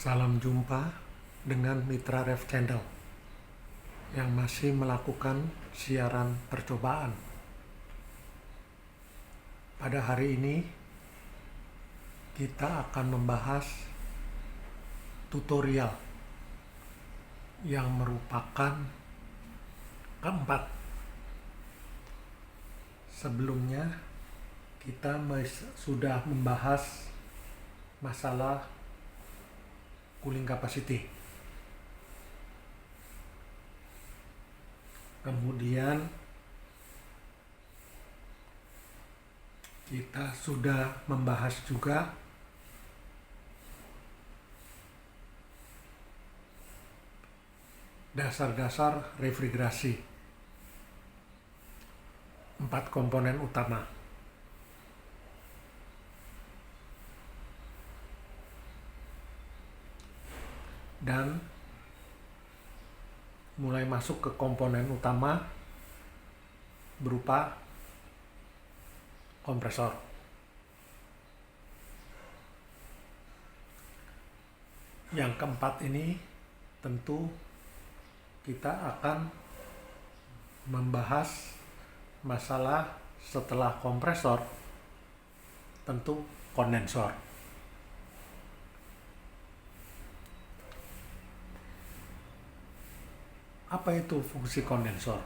Salam jumpa dengan Mitra Ref Channel yang masih melakukan siaran percobaan. Pada hari ini kita akan membahas tutorial yang merupakan keempat. Sebelumnya kita sudah membahas masalah cooling capacity. Kemudian kita sudah membahas juga dasar-dasar refrigerasi, 4 komponen utama. Dan mulai masuk ke komponen utama berupa kompresor. Yang keempat ini tentu kita akan membahas masalah setelah kompresor, tentu kondensor. Apa itu fungsi kondensor?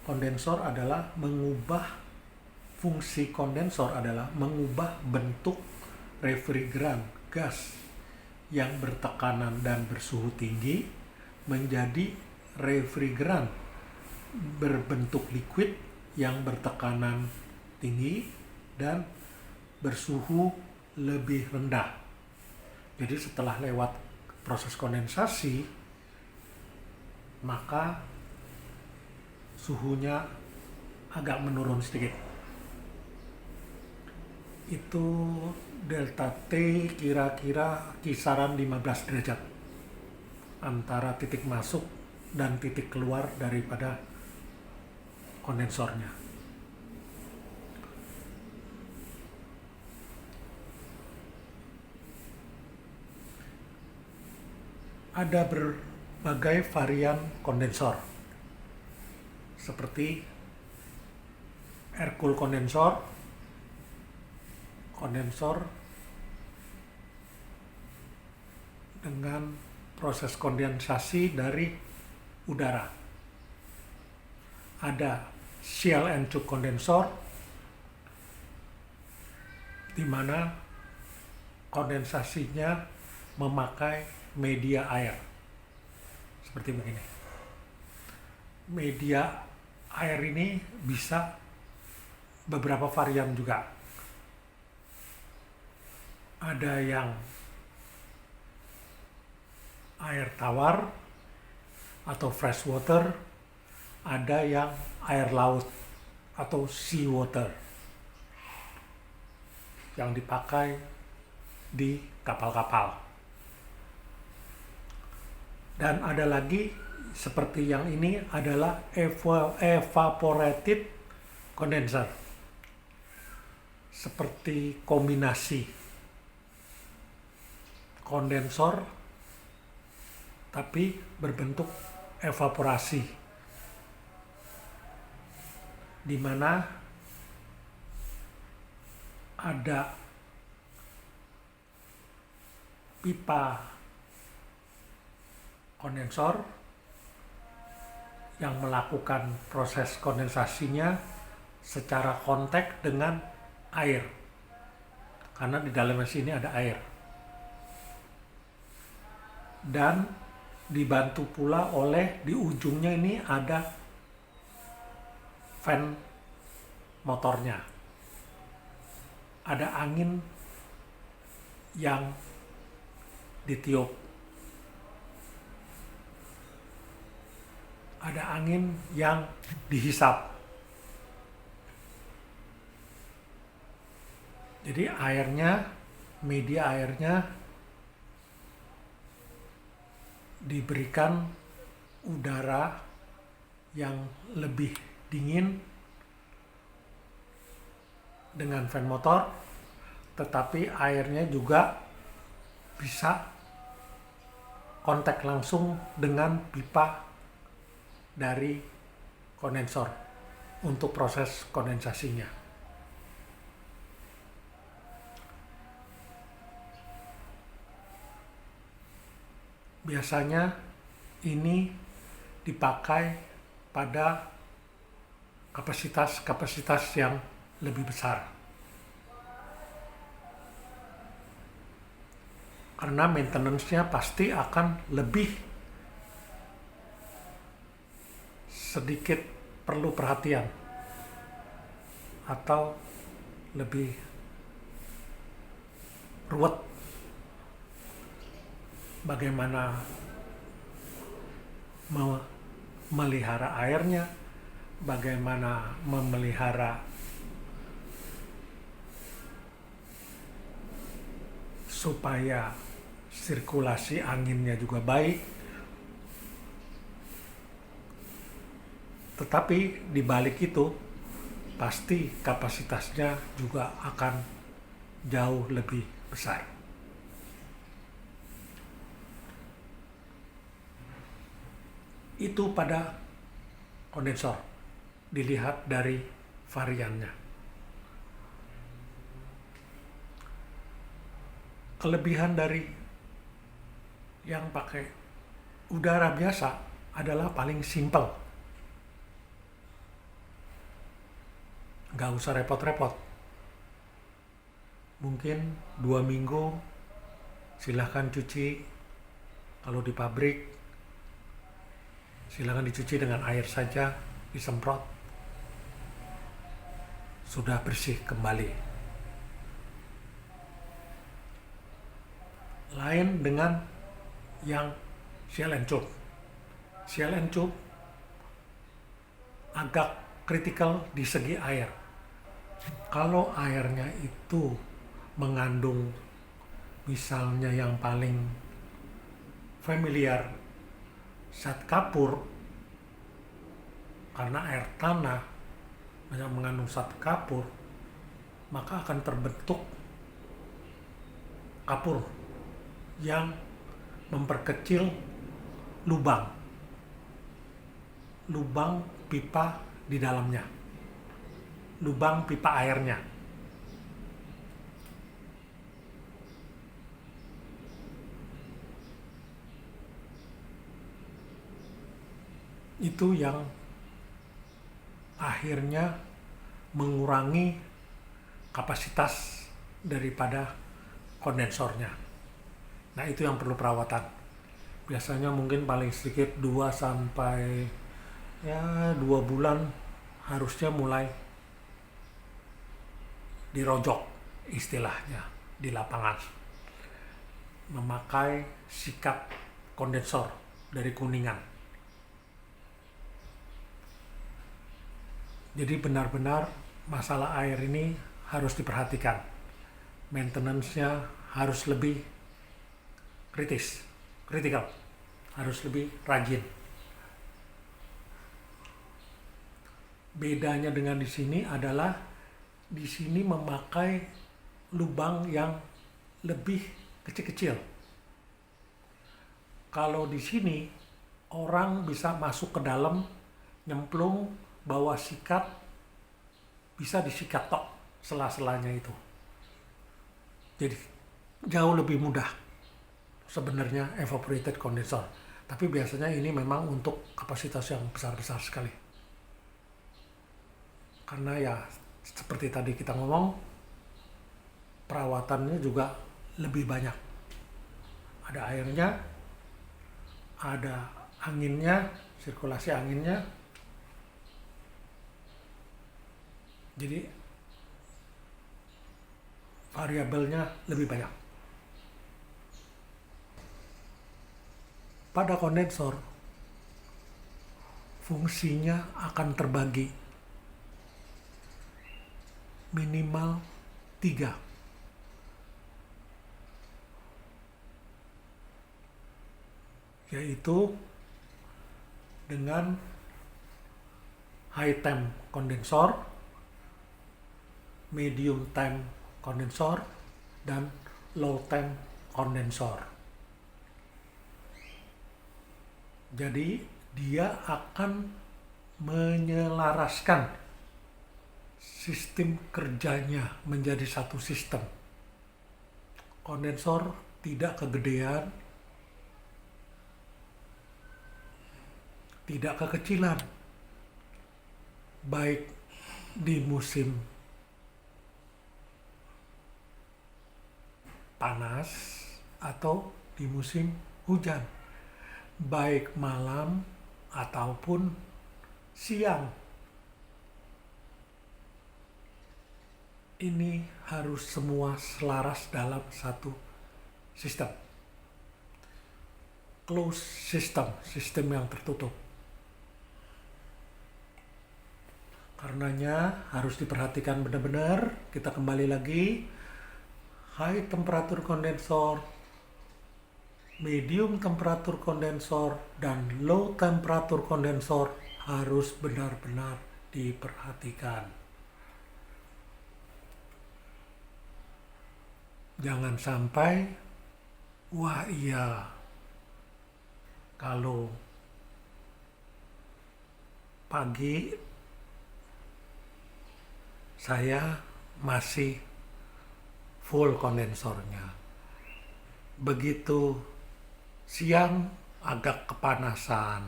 Fungsi kondensor adalah mengubah bentuk refrigeran gas yang bertekanan dan bersuhu tinggi menjadi refrigeran berbentuk liquid yang bertekanan tinggi dan bersuhu lebih rendah. Jadi setelah lewat proses kondensasi, maka suhunya agak menurun sedikit. Itu delta T kira-kira kisaran 15 derajat antara titik masuk dan titik keluar daripada kondensornya. Ada berbagai varian kondensor seperti air cool kondensor dengan proses kondensasi dari udara. Ada shell and tube kondensor di mana kondensasinya memakai media air. Seperti begini. Media air ini bisa beberapa varian juga. Ada yang air tawar atau fresh water, ada yang air laut atau sea water yang dipakai di kapal-kapal. Dan ada lagi seperti yang ini adalah evaporated condenser, seperti kombinasi kondensor tapi berbentuk evaporasi, di mana ada pipa kondensor yang melakukan proses kondensasinya secara kontak dengan air, karena di dalam mesin ini ada air, dan dibantu pula oleh di ujungnya ini ada fan motornya, ada angin yang ditiup, ada angin yang dihisap. Jadi media airnya diberikan udara yang lebih dingin dengan fan motor, tetapi airnya juga bisa kontak langsung dengan pipa dari kondensor untuk proses kondensasinya. Biasanya ini dipakai pada kapasitas yang lebih besar. Karena maintenance-nya pasti akan lebih sedikit perlu perhatian atau lebih ruwet bagaimana memelihara airnya, bagaimana memelihara supaya sirkulasi anginnya juga baik. Tetapi di balik itu pasti kapasitasnya juga akan jauh lebih besar. Itu pada kondensor, dilihat dari variannya. Kelebihan dari yang pakai udara biasa adalah paling simpel. Nggak usah repot-repot. Mungkin 2 minggu silahkan cuci. Kalau di pabrik silahkan dicuci dengan air saja, disemprot, sudah bersih kembali. Lain dengan yang seal and tube. Seal and tube agak kritikal di segi air. Kalau airnya itu mengandung, misalnya yang paling familiar, zat kapur, karena air tanah banyak mengandung zat kapur, maka akan terbentuk kapur yang memperkecil lubang pipa di dalamnya, lubang pipa airnya. Itu yang akhirnya mengurangi kapasitas daripada kondensornya. Nah, itu yang perlu perawatan. Biasanya mungkin paling sedikit 2 sampai 2 bulan harusnya mulai dirojok, istilahnya di lapangan. Memakai sikat kondensor dari kuningan. Jadi benar-benar masalah air ini harus diperhatikan. Maintenance-nya harus lebih kritikal, harus lebih rajin. Bedanya dengan di sini adalah di sini memakai lubang yang lebih kecil-kecil. Kalau di sini orang bisa masuk ke dalam, nyemplung, bawa sikat, bisa disikat tok sela-selanya itu. Jadi jauh lebih mudah sebenarnya evaporated condenser. Tapi biasanya ini memang untuk kapasitas yang besar-besar sekali. Karena ya seperti tadi kita ngomong, perawatannya juga lebih banyak. Ada airnya, ada anginnya, sirkulasi anginnya. Jadi variabelnya lebih banyak. Pada kondensor, fungsinya akan terbagi minimal 3. Yaitu dengan high temp kondensor, medium temp kondensor, dan low temp kondensor. Jadi dia akan menyelaraskan sistem kerjanya menjadi satu sistem. Kondensor tidak kegedean, tidak kekecilan, baik di musim panas atau di musim hujan, baik malam ataupun siang. Ini harus semua selaras dalam satu sistem. Closed system, sistem yang tertutup. Karenanya harus diperhatikan benar-benar. Kita kembali lagi. High temperatur kondensor, medium temperatur kondensor, dan low temperatur kondensor harus benar-benar diperhatikan. Jangan sampai, wah iya, kalau pagi saya masih full kondensornya. Begitu siang agak kepanasan.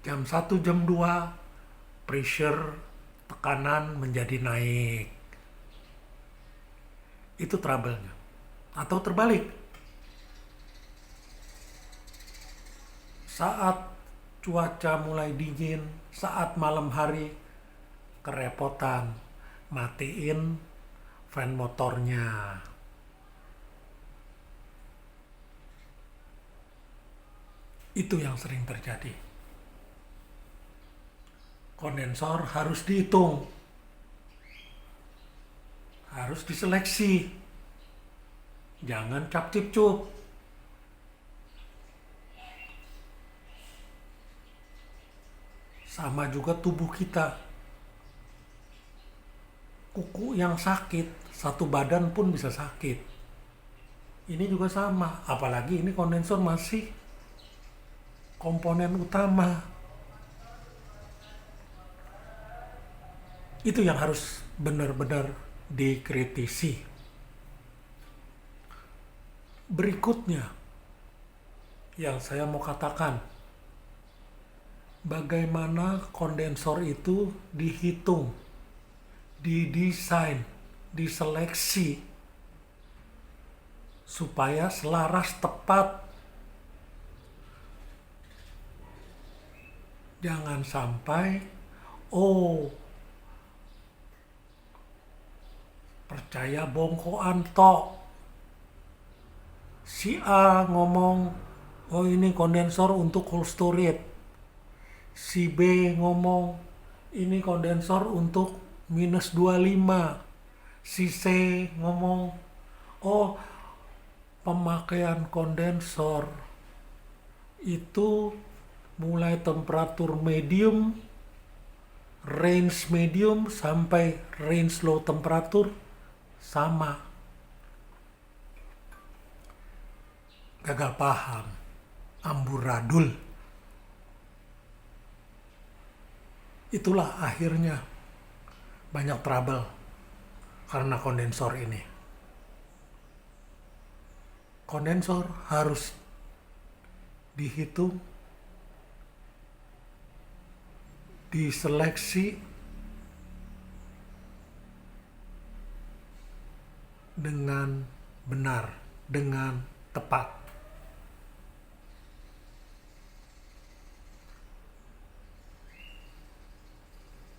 Jam 1, jam 2 pressure, tekanan menjadi naik. Itu trouble-nya. Atau terbalik. Saat cuaca mulai dingin, saat malam hari, kerepotan, matiin fan motornya. Itu yang sering terjadi. Kondensor harus dihitung, harus diseleksi, jangan cap-cip-cup. Sama juga tubuh kita. Kuku yang sakit, satu badan pun bisa sakit. Ini juga sama, apalagi ini kondensor masih komponen utama. Itu yang harus benar-benar dikritisi. Berikutnya, yang saya mau katakan, bagaimana kondensor itu dihitung, didesain, diseleksi supaya selaras tepat. Jangan sampai percaya bongkoan tok. Si A ngomong, ini kondensor untuk cold storage. Si B ngomong, ini kondensor untuk minus 25. Si C ngomong, pemakaian kondensor itu mulai temperatur medium, range medium sampai range low temperatur sama. Gagal paham, amburadul. Itulah akhirnya banyak trouble karena kondensor ini. Kondensor harus dihitung, diseleksi dengan benar, dengan tepat.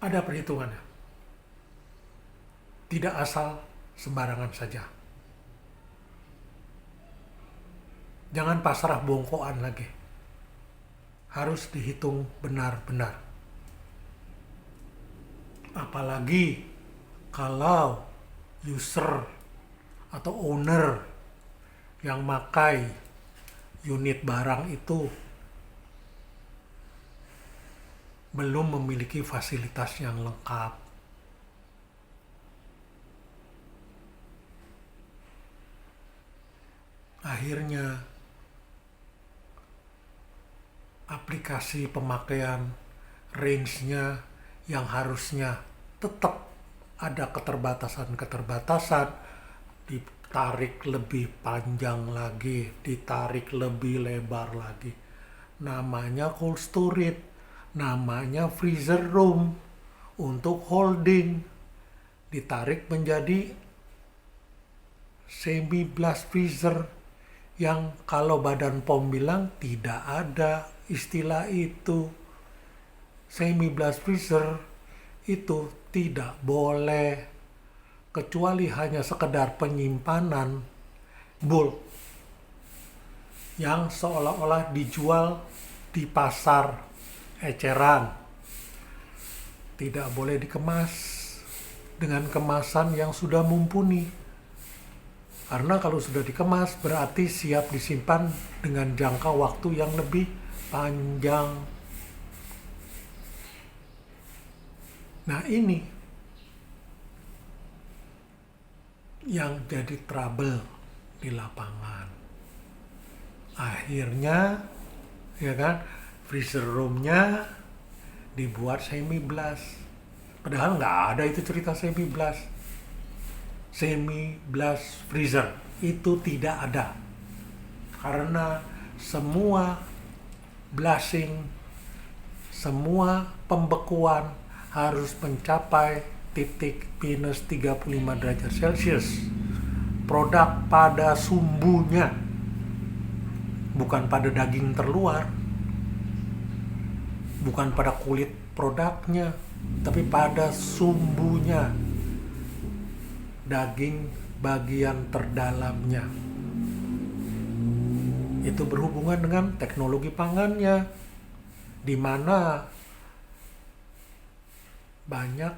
Ada perhitungannya. Tidak asal sembarangan saja. Jangan pasrah bongkoan lagi. Harus dihitung benar-benar. Apalagi kalau user atau owner yang makai unit barang itu belum memiliki fasilitas yang lengkap. akhirnya aplikasi pemakaian range-nya yang harusnya tetap ada keterbatasan-keterbatasan, ditarik lebih panjang lagi, ditarik lebih lebar lagi. Namanya cold storage, namanya freezer room untuk holding, ditarik menjadi semi blast freezer yang kalau Badan POM bilang tidak ada istilah itu. Semi blast freezer itu tidak boleh kecuali hanya sekedar penyimpanan bulk yang seolah-olah dijual di pasar eceran. Tidak boleh dikemas dengan kemasan yang sudah mumpuni. Karena kalau sudah dikemas berarti siap disimpan dengan jangka waktu yang lebih panjang. Nah ini yang jadi trouble di lapangan. Akhirnya ya kan, freezer room-nya dibuat semi blast. Padahal nggak ada itu cerita semi blast. Semi blast freezer itu tidak ada. Karena semua blasting, semua pembekuan harus mencapai titik minus 35 derajat Celcius. Produk pada sumbunya, bukan pada daging terluar, bukan pada kulit produknya, tapi pada sumbunya, daging bagian terdalamnya. Itu berhubungan dengan teknologi pangannya, di mana banyak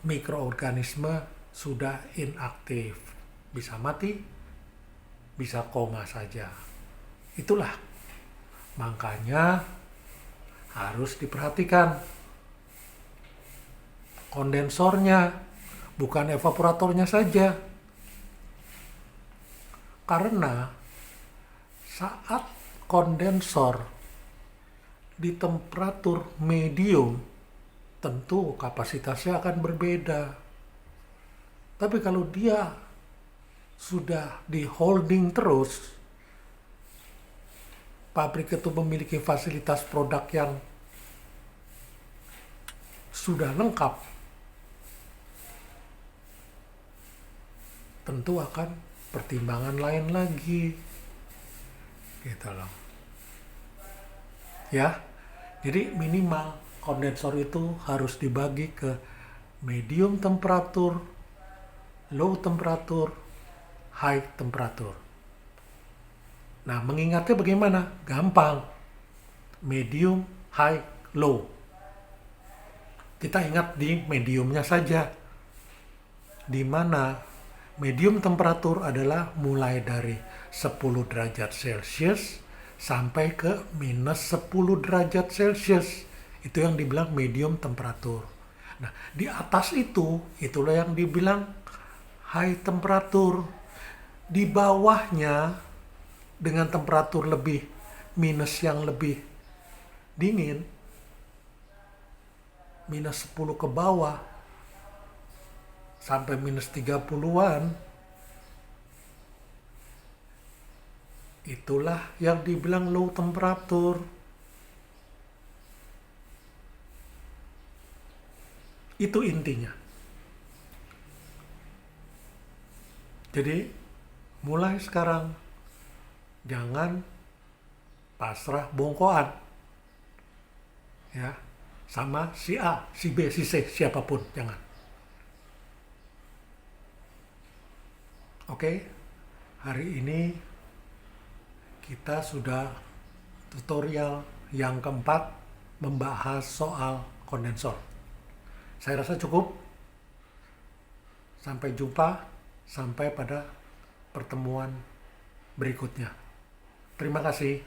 mikroorganisme sudah inaktif, bisa mati, bisa koma saja. Itulah makanya harus diperhatikan kondensornya, bukan evaporatornya saja. Karena saat kondensor di temperatur medium, tentu kapasitasnya akan berbeda. Tapi kalau dia sudah di holding terus, pabrik itu memiliki fasilitas produk yang sudah lengkap, tentu akan pertimbangan lain lagi. Gitu loh. Ya, jadi minimal kondensor itu harus dibagi ke medium temperatur, low temperatur, high temperatur. Nah, mengingatnya bagaimana? Gampang. Medium, high, low. Kita ingat di mediumnya saja. Di mana medium temperatur adalah mulai dari 10 derajat Celcius sampai ke minus 10 derajat Celcius. Itu yang dibilang medium temperatur. Nah, di atas itu, itulah yang dibilang high temperatur. Di bawahnya, dengan temperatur lebih, minus yang lebih dingin, minus 10 ke bawah, sampai minus 30-an, itulah yang dibilang low temperatur. Itu intinya. Jadi mulai sekarang jangan pasrah bongkoan ya sama si A, si B, si C, siapapun, jangan. Oke, hari ini kita sudah tutorial yang keempat membahas soal kondensor. Saya rasa cukup. Sampai jumpa, sampai pada pertemuan berikutnya. Terima kasih.